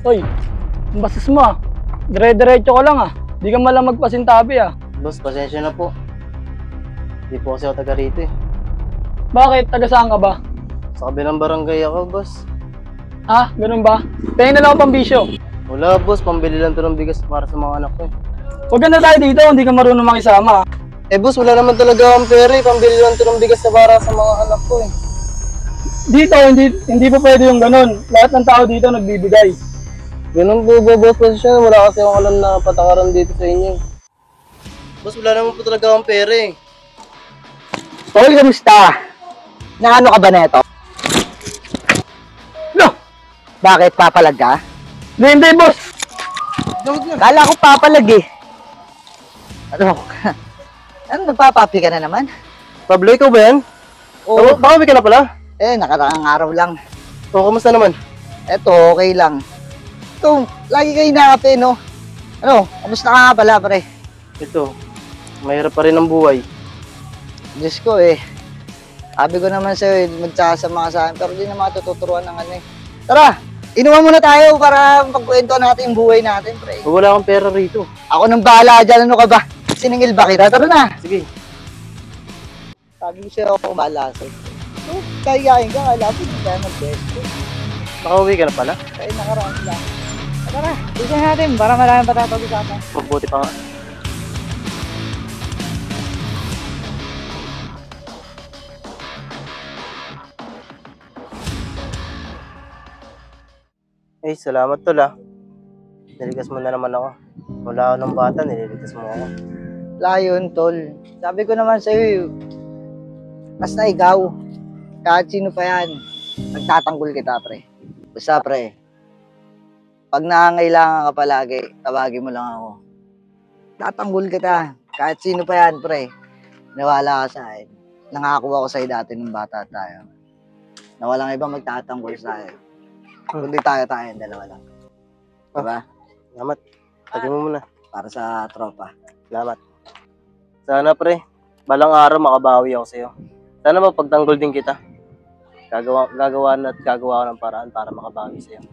Hoy, ang bastos mo ah. Dire-diretso ka lang ah. Di ka malang magpasintabi ah. Boss, pasensya na po. Di po kasi ako taga rito eh. Bakit? Taga saan ka ba? Sa kabilang barangay ako, boss. Ah, ganun ba? Tingin na lang ako pambisyo. Wala, boss. Pambili lang to ng bigas para sa mga anak ko eh. Huwag ka na tayo dito, hindi ka marunong makisama. Eh, boss, wala naman talaga akong pera eh. Pambili lang to ng bigas na para sa mga anak ko eh. Dito, hindi pa pwede yung ganun. Lahat ng tao dito nagbibigay. Ganun po ba, boss? Pasensya, wala kasi akong alam na patakaran dito sa inyo. Boss, wala naman po talaga akong pera eh. Tol, kamusta? Naano ka ba neto? No! Bakit papalag ka? Hindi, boss! Kala ko papalag eh. Ano? Ano, nagpapapi ka na naman? Pablo, ikaw ba yan? Oo. Baka ka na pala? Nakaraang araw lang. O, kamusta naman? Eto, okay lang. Ito, lagi kayo nakape, no? Ano, kamusta ka nga pala, pre? Ito, mahirap pa rin ang buhay. Diyos ko eh. Sabi ko naman sa'yo, magsasama ka sa akin, pero di na matututuruan ng ano eh. Tara, inuman muna tayo para pagkwento natin yung buhay natin, pre. Wala akong pera rito. Ako nang bahala dyan, ano ka ba? Siningil ba kita? Tara na! Sige. Sabi ko sa'yo ako bahala sa'yo. So, kahigain ka, kala ko hindi tayo mag-besto. Nakauwi ka na pala? Kaya nakaraan lang. Tara, tignan natin para maraming patatag-usapan. Mabuti pa nga. Eh, salamat tol ah. Niligas mo na naman ako. Wala ako ng bata, nililigtas mo ako. Layon, tol. Sabi ko naman sa'yo, basta ikaw, kahit sino pa yan, nagtatanggol kita, pre. Basta, pre, pag nangangailangan ka palagi, tawagin mo lang ako. Tatanggol kita, kahit sino pa yan, pre. Nawala ka sa akin. Nangako ako sa'yo dati nung bata tayo. Na walang ibang magtatanggol sa'yo. Kundi tayo, dalawa lang. Diba? Salamat. Tagin mo muna. Para sa tropa. Salamat. Sana pre, balang araw makabawi ako sa'yo. Sana mapagtanggol din kita. Gagawa ko ng paraan para makabawi sa'yo.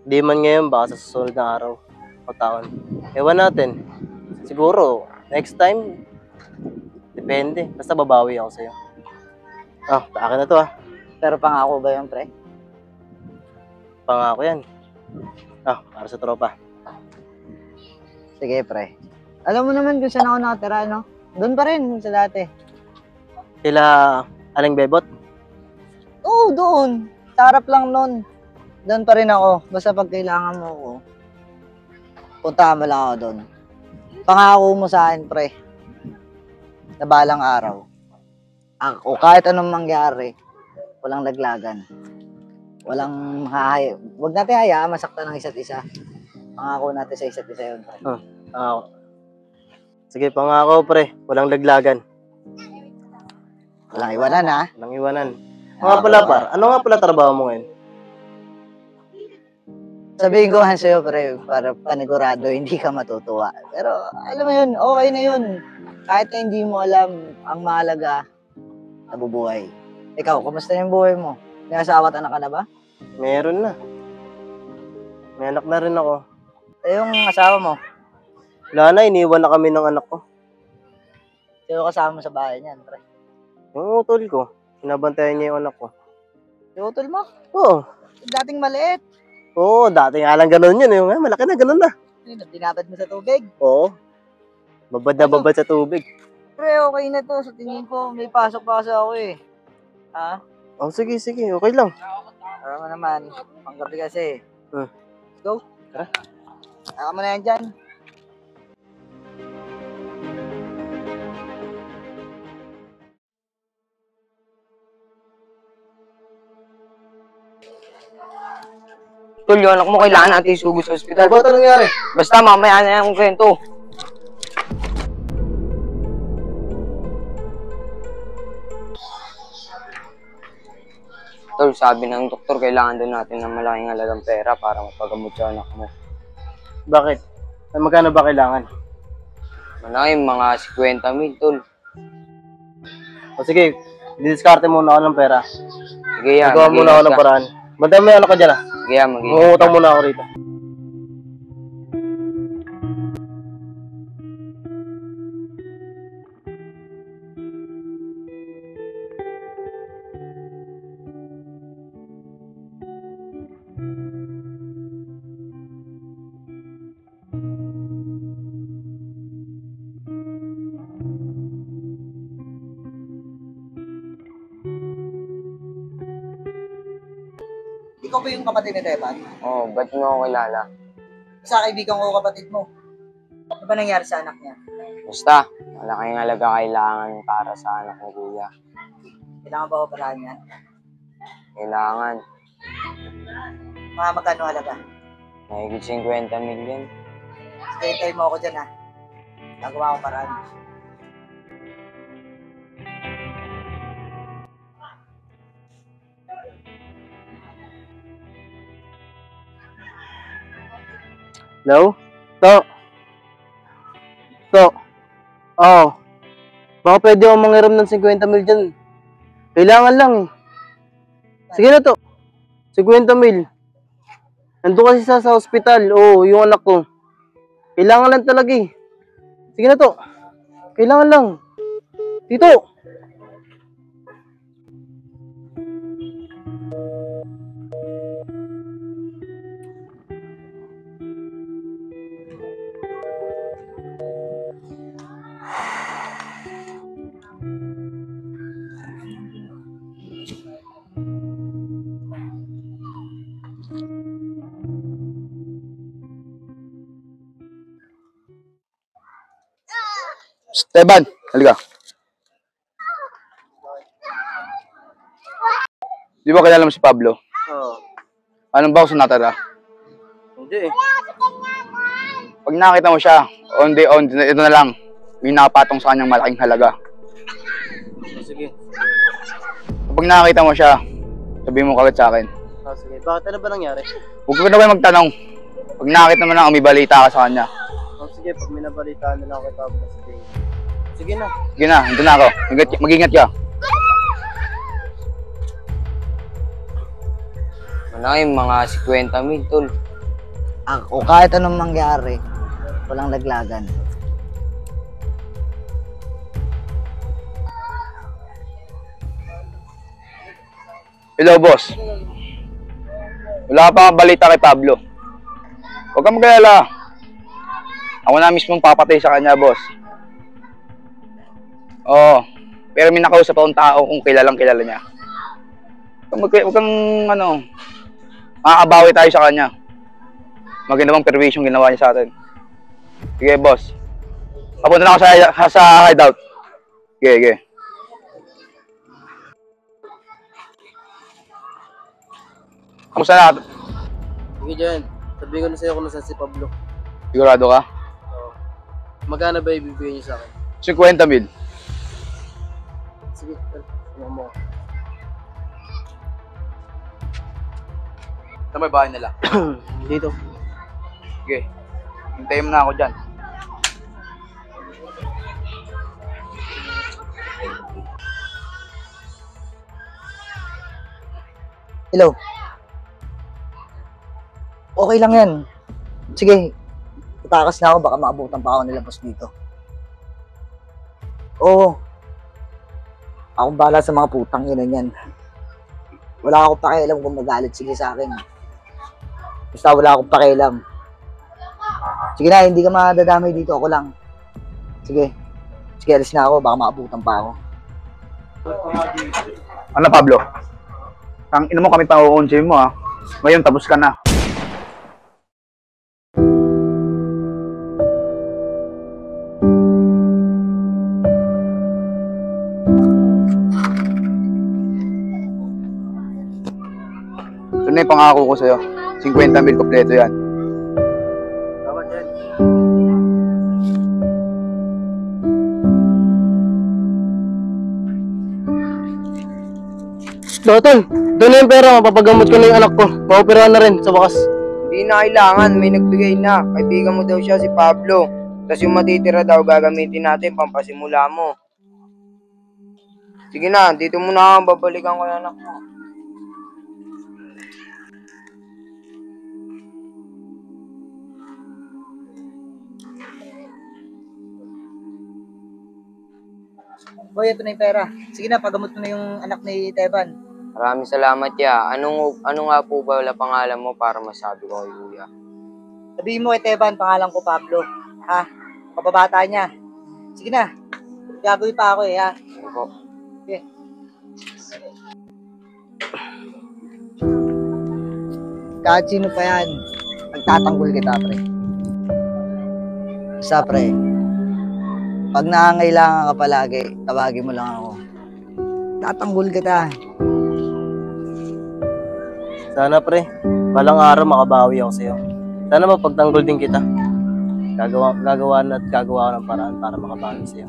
Di man ngayon, baka sa susunod na araw o taon. Ewan natin. Siguro, next time, depende. Basta babawi ako sa'yo. Ah, akin na to ah. Pero pangako ba yun, pre? Pangako yan. Ah, para sa tropa. Sige, pre. Alam mo naman kung saan ako nakatira, no? Doon pa rin sa dati. Sila Aling Bebot? Oo, doon. Sa harap lang nun. Doon pa rin ako. Basta pag kailangan mo ako, puntahan mo lang ako doon. Pangako mo sa akin, pre. Na balang araw. Ako, kahit anong mangyari, walang laglagan. Walang huwag natin hayaan masaktan ng isa't isa. Pangako natin sa isa't isa yun, pre. Sige, pangako pre. Walang laglagan. Walang iwanan, ha? Walang iwanan. Nga pala par, ano nga pala trabaho mo ngayon? Sabihin ko nga sa'yo, pre, para panigurado, hindi ka matutuwa. Pero, alam mo yun, okay na yun. Kahit na hindi mo alam, ang mahalaga, nabubuhay. Ikaw, kumusta yung buhay mo? May asawa at anak ka na ba? Meron na. May anak na rin ako. Yung asawa mo, Wala na, iniwan na kami ng anak ko. sino kasama mo sa bahay niyan, pre? Yung utol ko, sinabantayan niya yung anak ko. Yung utol mo? Oo. Dating maliit. Oo, dati nga lang ganun yun. Yung, malaki na, ganun na. Yun, tinapad mo sa tubig. Oo. Babad na babad sa tubig. Pre, okay na to. Sa tingin ko, may pasok-pasok ako eh. Ha? Oh, sige, sige. Okay lang. Alam mo naman, panggabi kasi. Let's go. Tara. Saka mo na yan dyan. Tol, yung anak mo kailangan natin isugo sa ospital. Ba't anong nangyari? Basta mamaya na yung kwento. Tol, sabi ng doktor, kailangan din natin ng malaking halagang pera para mapagamot sa anak mo. Bakit? Magkano ba kailangan? Malaki, mga 50,000, tol. O sige, didiskarte muna ako ng pera. Sige yan. Nagawa muna ako ng paraan. Madami ano ka dyan ah. Kaya mag-iingat. Mangungutang muna ako rito. Ikaw ba yung kapatid ni Tepan? Oo, ba't mo ako kilala? Sa kaibigan ko kapatid mo. Ano ba nangyari sa anak niya? Basta, malaking halaga kailangan para sa anak ni Kuya. Kailangan ba operahan yan? Kailangan. Mga magkano halaga? Mahigit 50 million. Sige, hintayin mo ako dyan ha. Gagawa ko paraan. Hello? To? Oo. Baka pwede akong manghiram ng 50 mil dyan. Kailangan lang eh. Sige na to. 50 mil. Nandun kasi sa hospital. Oo, yung anak ko. Kailangan lang talaga eh. Sige na to. Kailangan lang. Dito. Teban, halika. Di ba kilala mo si Pablo? Oo. Anong box na natara? Hindi eh. Pag nakita mo siya, ito na lang. May nakapatong sa kanyang malaking halaga. Sige. Kapag nakita mo siya, sabihin mo kagad sa akin. Sige. Bakit ano ba nangyari? Huwag ka na ba magtanong. Pag nakita mo na, may balita ka sa kanya. Sige, pag may nabalitaan na lang ako kay Pablo. Sige na. Sige na, ito na ako. Mag-ingat ka. Malaki, mga 50 mil, tol. Ako, kahit anong mangyari, walang laglagan. Hello, boss. Wala pa nga balita kay Pablo. Huwag kang mag-alala. Ako na mismo papatay sa kanya, boss. Oo. Pero may nakausap akong tao kung kilalang kilala niya. Huwag kang makakabawi tayo sa kanya. Maganda bang permission ginawa niya sa atin. Sige, boss. Papunta na ako sa hideout. Sige. Kamusta na? Sige dyan. Sabihin ko na sa'yo kung nasan si Pablo. Sigurado ka? Magkano ba ibibigay niyo sa akin? 50 mil. Sige, ano mo. Saan may bahay nila? Dito. Sige. Hintayin mo na ako dyan. Hello? Okay lang yan. Sige, tatakas na ako, baka maabutan pa ako nilabas dito. Oo. Akong bahala sa mga putang ina niyan. Wala akong pakialam kung magalit sige sa akin. Basta wala akong pakialam. Sige na, hindi ka madadamay dito, ako lang. Sige. Sige, alis na ako, baka maabutan pa ako. Ano, Pablo? Ang ina mo kami pang-uunsin mo, ha? Ngayon, tapos ka na. Ito na yung pangako ko sa'yo. 50 mil kompleto yan. Tama dyan. Tol, doon na yung pera. Mapapagamot ko na yung anak ko. Maoperahan na rin sa wakas. Hindi na kailangan, may nagbigay na. Kaibigan mo daw siya, si Pablo. Tapos yung matitira daw, gagamitin natin, pampasimula mo. Sige na, dito muna ako, babalikan ko yung anak mo. Boy, ito na yung pera. Sige na, pagamot mo na yung anak ni Teban. Maraming salamat, ya. Ano nga po ba wala pangalan mo para masabi ko kay Kuya? Sabihin mo kay Teban, pangalan ko Pablo. Ha? Kababata niya. Sige na. Gagawin pa ako eh, ha? Ano po? Okay. Kahit sino pa yan, magtatanggol kita, pre. Basta, pre, pag nangangailangan ka palagi, tawagin mo lang ako. Tatanggol kita. Sana pre, balang araw makabawi ako sa'yo. Sana mapagtanggol din kita. Gagawa ko ng paraan para makabawi sa'yo.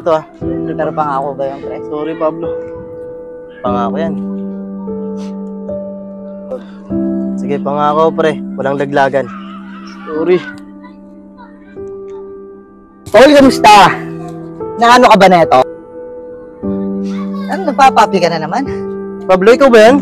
Ito ah. Pero pangako ba yun, pre? Sorry Pablo. Pangako yan. Sige, pangako pre. Walang laglagan. Sorry. Tol, kamusta? Naano ka ba neto? Ano, nagpapapi ka na naman? Pablo, ikaw ba yan?